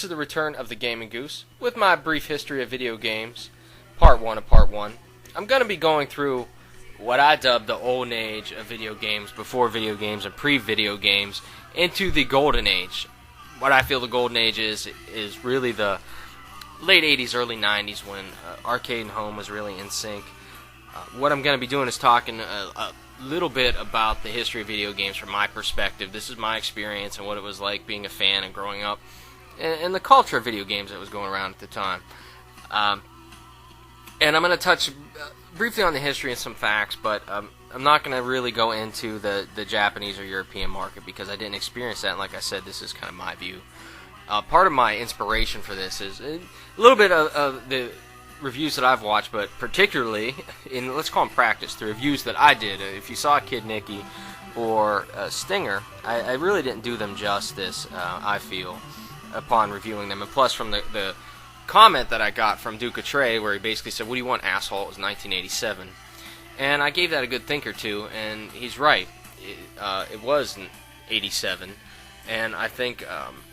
this is the return of the Gaming Goose, with my brief history of video games, part 1 of part 1. I'm going to be going through what I dub the old age of video games, before video games and pre-video games, into the golden age. What I feel the golden age is really the late 80s, early 90s, when arcade and home was really in sync. What I'm going to be doing is talking a little bit about the history of video games from my perspective. This is my experience and what it was like being a fan and growing up, and the culture of video games that was going around at the time. And I'm going to touch briefly on the history and some facts, but I'm not going to really go into the Japanese or European market because I didn't experience that, and like I said, this is kind of my view. Part of my inspiration for this is a little bit of the reviews that I've watched, but particularly in, let's call them practice, the reviews that I did. If you saw Kid Nicky or Stinger, I really didn't do them justice, I feel, upon reviewing them. And plus, from the comment that I got from Duke of Trey, where he basically said, "What do you want, asshole?" It was 1987. And I gave that a good think or two, and he's right. It was in 87. And I think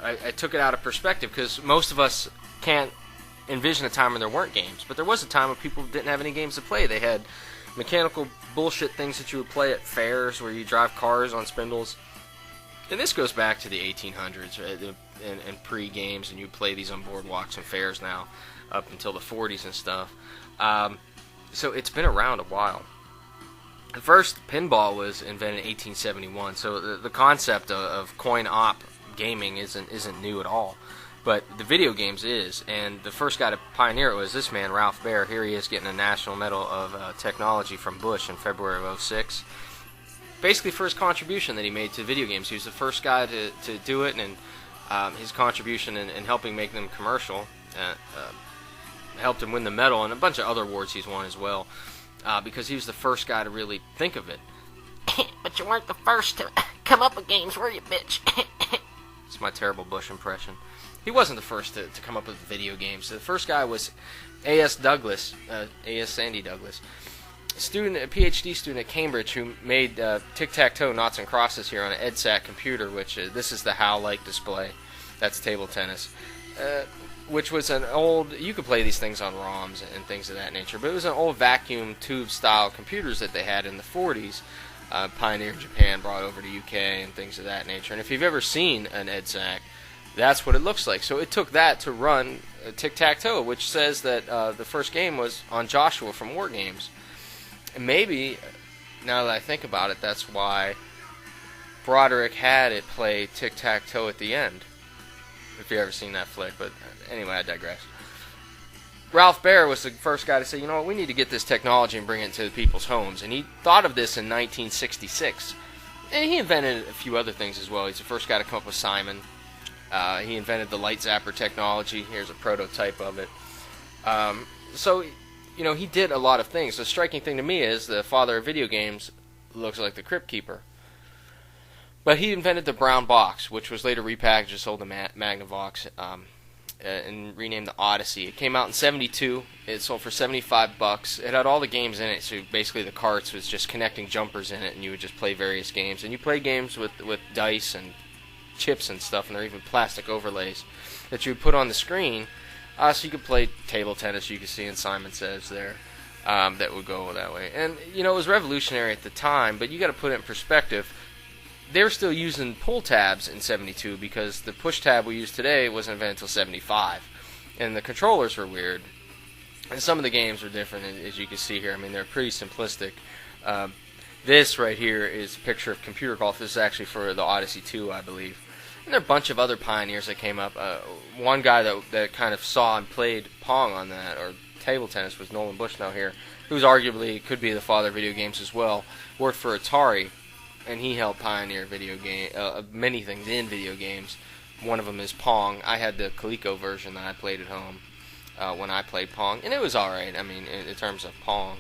I took it out of perspective, because most of us can't envision a time when there weren't games. But there was a time when people didn't have any games to play. They had mechanical bullshit things that you would play at fairs where you drive cars on spindles. And this goes back to the 1800s and pre-games, and you play these on boardwalks and fairs now up until the 40s and stuff. So it's been around a while. The first pinball was invented in 1871, so the concept of coin-op gaming isn't new at all. But the video games is, and the first guy to pioneer it was this man, Ralph Baer. Here he is getting a National Medal of Technology from Bush in February of 06. Basically, first contribution that he made to video games. He was the first guy to do it, and his contribution in helping make them commercial helped him win the medal, and a bunch of other awards he's won as well, because he was the first guy to really think of it. But you weren't the first to come up with games, were you, bitch? It's my terrible Bush impression. He wasn't the first to come up with video games. The first guy was A.S. Douglas, A.S. Sandy Douglas, a PhD student at Cambridge, who made tic-tac-toe noughts and crosses here on an EDSAC computer, which this is the HAL-like display. That's table tennis. Which was an old, you could play these things on ROMs and things of that nature, but it was an old vacuum tube style computers that they had in the 40s. Pioneer in Japan, brought over to UK and things of that nature. And if you've ever seen an EDSAC, that's what it looks like. So it took that to run tic-tac-toe, which says that the first game was on Joshua from War Games. And maybe, now that I think about it, that's why Broderick had it play tic-tac-toe at the end. If you've ever seen that flick, but anyway, I digress. Ralph Baer was the first guy to say, you know what, we need to get this technology and bring it to people's homes. And he thought of this in 1966. And he invented a few other things as well. He's the first guy to come up with Simon. He invented the light zapper technology. Here's a prototype of it. So, you know, he did a lot of things. The striking thing to me is the father of video games looks like the Crypt Keeper. But he invented the brown box, which was later repackaged and sold to Magnavox, and renamed the Odyssey. It came out in 72. It sold for $75. It had all the games in it, so basically the carts was just connecting jumpers in it, and you would just play various games. And you play games with dice and chips and stuff, and there are even plastic overlays that you would put on the screen, so you could play table tennis. You could see in Simon Says there, that would go that way. And, you know, it was revolutionary at the time, but you got to put it in perspective. They were still using pull tabs in 72, because the push tab we use today wasn't invented until 75. And the controllers were weird. And some of the games were different, as you can see here. I mean, they're pretty simplistic. This right here is a picture of computer golf. This is actually for the Odyssey 2, I believe. And there are a bunch of other pioneers that came up. One guy that kind of saw and played Pong on that, or table tennis, was Nolan Bushnell here, who's arguably could be the father of video games as well. Worked for Atari, and he helped pioneer many things in video games. One of them is Pong. I had the Coleco version that I played at home when I played Pong, and it was alright, I mean, in terms of Pong.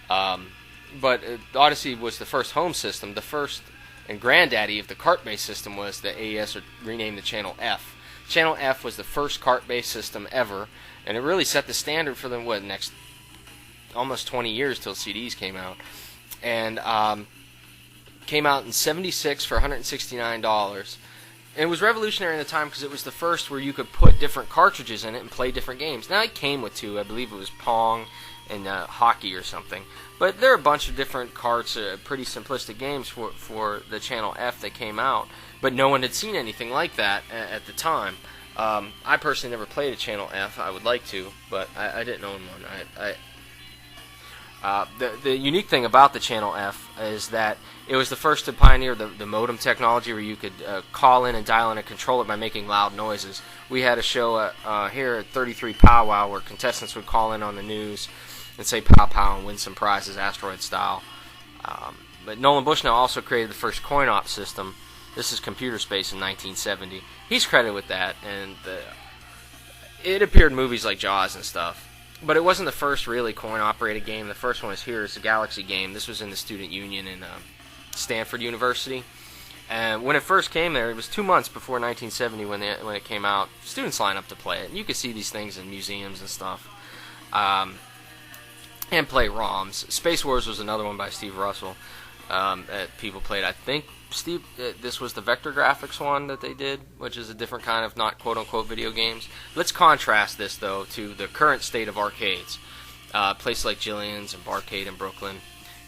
But Odyssey was the first home system. The first and granddaddy of the cart-based system was the AES, or renamed the Channel F. Channel F was the first cart-based system ever, and it really set the standard for the next almost 20 years till CDs came out. And came out in 76 for $169. it was revolutionary in the time because it was the first where you could put different cartridges in it and play different games. Now, it came with two. I believe it was Pong and hockey or something. But there are a bunch of different carts, pretty simplistic games for the Channel F that came out. But no one had seen anything like that at the time. I personally never played a Channel F. I would like to, but I didn't own one. The unique thing about the Channel F is that it was the first to pioneer the modem technology where you could call in and dial in a controller by making loud noises. We had a show here at 33 Powwow where contestants would call in on the news and say pow pow and win some prizes, asteroid style. But Nolan Bushnell also created the first coin-op system. This is Computer Space in 1970. He's credited with that, and it appeared in movies like Jaws and stuff. But it wasn't the first really coin-operated game. The first one is here. It's a Galaxy game. This was in the Student Union in Stanford University. And when it first came there, it was 2 months before 1970 when it came out. Students lined up to play it. And you could see these things in museums and stuff. And play ROMs. Space Wars was another one by Steve Russell that people played. I think, Steve, this was the vector graphics one that they did, which is a different kind of not quote-unquote video games. Let's contrast this, though, to the current state of arcades. Places like Jillian's and Barcade in Brooklyn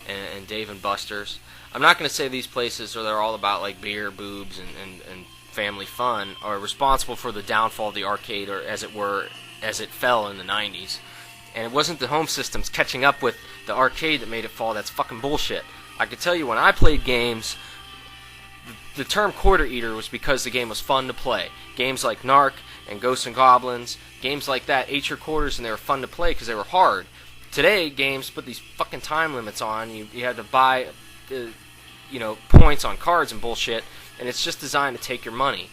and Dave and Buster's. I'm not going to say these places they're all about like beer, boobs, and family fun are responsible for the downfall of the arcade, or as it were, as it fell in the 90s. And it wasn't the home systems catching up with the arcade that made it fall. That's fucking bullshit. I can tell you when I played games, the term quarter eater was because the game was fun to play. Games like Narc and Ghosts and Goblins, games like that ate your quarters and they were fun to play because they were hard. Today, games put these fucking time limits on. You had to buy, points on cards and bullshit, and it's just designed to take your money.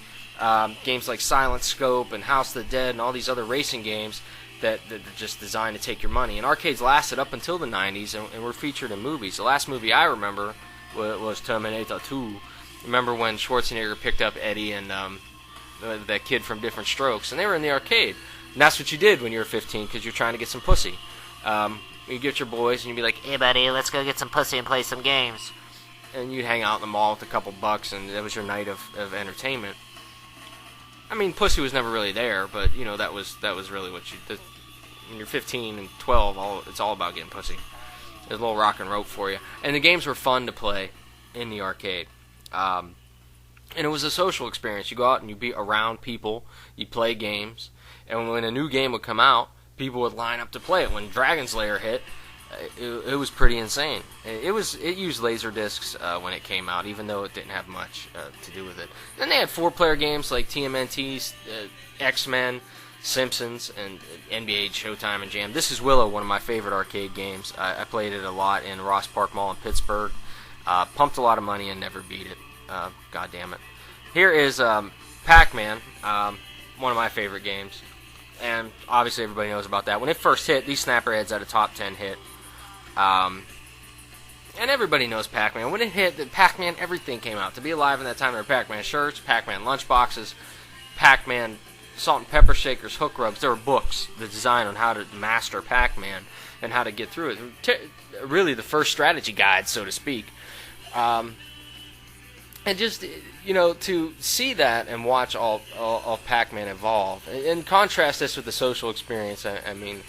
Games like Silent Scope and House of the Dead and all these other racing games that are just designed to take your money. And arcades lasted up until the 90s and were featured in movies. The last movie I remember was Terminator 2. Remember when Schwarzenegger picked up Eddie and that kid from Different Strokes, and they were in the arcade. And that's what you did when you were 15 because you're trying to get some pussy. You get your boys and you'd be like, Hey, buddy, let's go get some pussy and play some games. And you'd hang out in the mall with a couple bucks, and that was your night of entertainment. I mean, pussy was never really there, but that was really what when you're 15 and 12, it's all about getting pussy. There's a little rock and rope for you, and the games were fun to play in the arcade. And it was a social experience. You go out and you be around people, you play games, and when a new game would come out, people would line up to play it. When Dragon's Lair hit, it was pretty insane. It used laser discs when it came out, even though it didn't have much to do with it. Then they had 4-player games like TMNT, X-Men, Simpsons, and NBA Showtime and Jam. This is Willow, one of my favorite arcade games. I played it a lot in Ross Park Mall in Pittsburgh. Pumped a lot of money and never beat it. God damn it. Here is Pac-Man, one of my favorite games. And obviously everybody knows about that. When it first hit, these Snapperheads had a top 10 hit. And everybody knows Pac-Man. When it hit, Pac-Man, everything came out. To be alive in that time, there were Pac-Man shirts, Pac-Man lunchboxes, Pac-Man salt and pepper shakers, hook rubs. There were books, the design on how to master Pac-Man and how to get through it. Really the first strategy guide, so to speak. And just, to see that and watch all Pac-Man evolve, and contrast this with the social experience, I mean,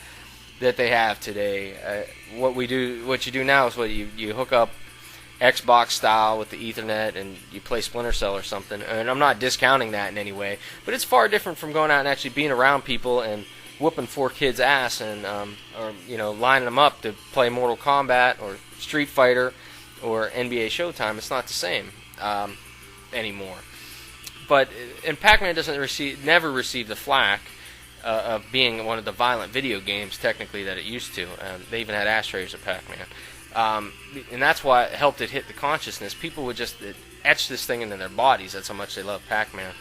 that they have today. What you do now is you hook up Xbox style with the Ethernet and you play Splinter Cell or something. And I'm not discounting that in any way, but it's far different from going out and actually being around people and whooping 4 kids' ass and lining them up to play Mortal Kombat or Street Fighter or NBA Showtime. It's not the same anymore. And Pac-Man never received the flack of being one of the violent video games, technically, that it used to. They even had ashtrays of Pac-Man. And that's why it helped it hit the consciousness. People would just etch this thing into their bodies. That's how much they love Pac-Man.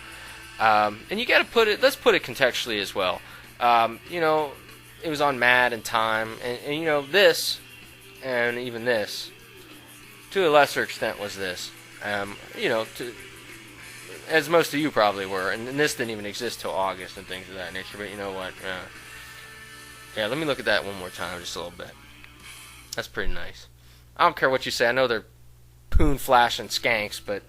And you got to let's put it contextually as well. It was on Mad and Time. And this, and even this, to a lesser extent was this. As most of you probably were, and this didn't even exist till August and things of that nature, but you know what, yeah, let me look at that one more time just a little bit. That's pretty nice. I don't care what you say, I know they're poon flashing skanks, but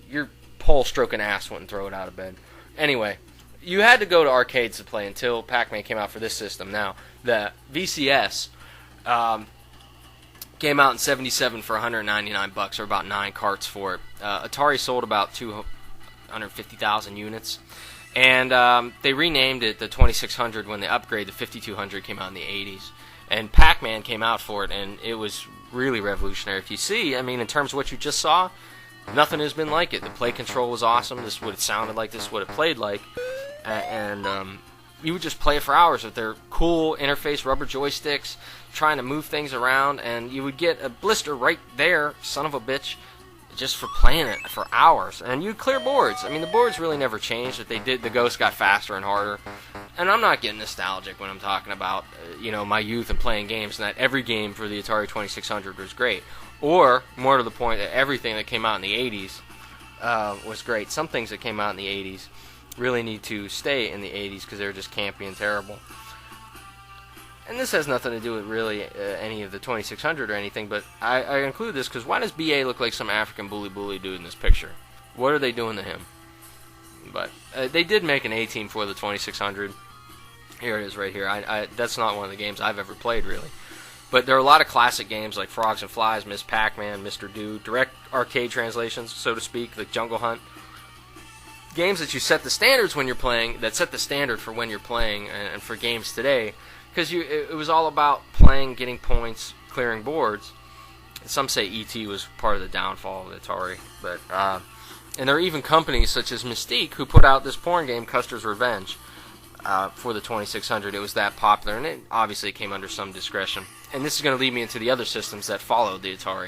you're pole stroking ass wouldn't throw it out of bed. Anyway, you had to go to arcades to play until Pac-Man came out for this system. Now, the VCS came out in '77 for $199, or about 9 carts for it. Atari sold about 250,000 units, and they renamed it the 2600 when the upgrade, the 5200, came out in the '80s. And Pac-Man came out for it, and it was really revolutionary. If you see, I mean, in terms of what you just saw, nothing has been like it. The play control was awesome. This is what it sounded like. This is what it played like. And you would just play it for hours with their cool interface rubber joysticks, trying to move things around, and you would get a blister right there, son of a bitch, just for playing it for hours. And you'd clear boards. I mean, the boards really never changed. That they did, the Ghost got faster and harder. And I'm not getting nostalgic when I'm talking about, my youth and playing games, and that every game for the Atari 2600 was great. Or, more to the point, that everything that came out in the 80s was great. Some things that came out in the 80s really need to stay in the 80s because they were just campy and terrible. And this has nothing to do with really any of the 2600 or anything, but I include this because why does B.A. look like some African bully dude in this picture? What are they doing to him? But they did make an A-team for the 2600. Here it is right here. That's not one of the games I've ever played, really. But there are a lot of classic games like Frogs and Flies, Miss Pac-Man, Mr. Do, direct arcade translations, so to speak, like Jungle Hunt. Games that you set the standards when you're playing, that set the standard for when you're playing and for games today. Because it was all about playing, getting points, clearing boards. Some say E.T. was part of the downfall of Atari. But and there are even companies such as Mystique who put out this porn game, Custer's Revenge, for the 2600. It was that popular, and it obviously came under some discretion. And this is going to lead me into the other systems that followed the Atari.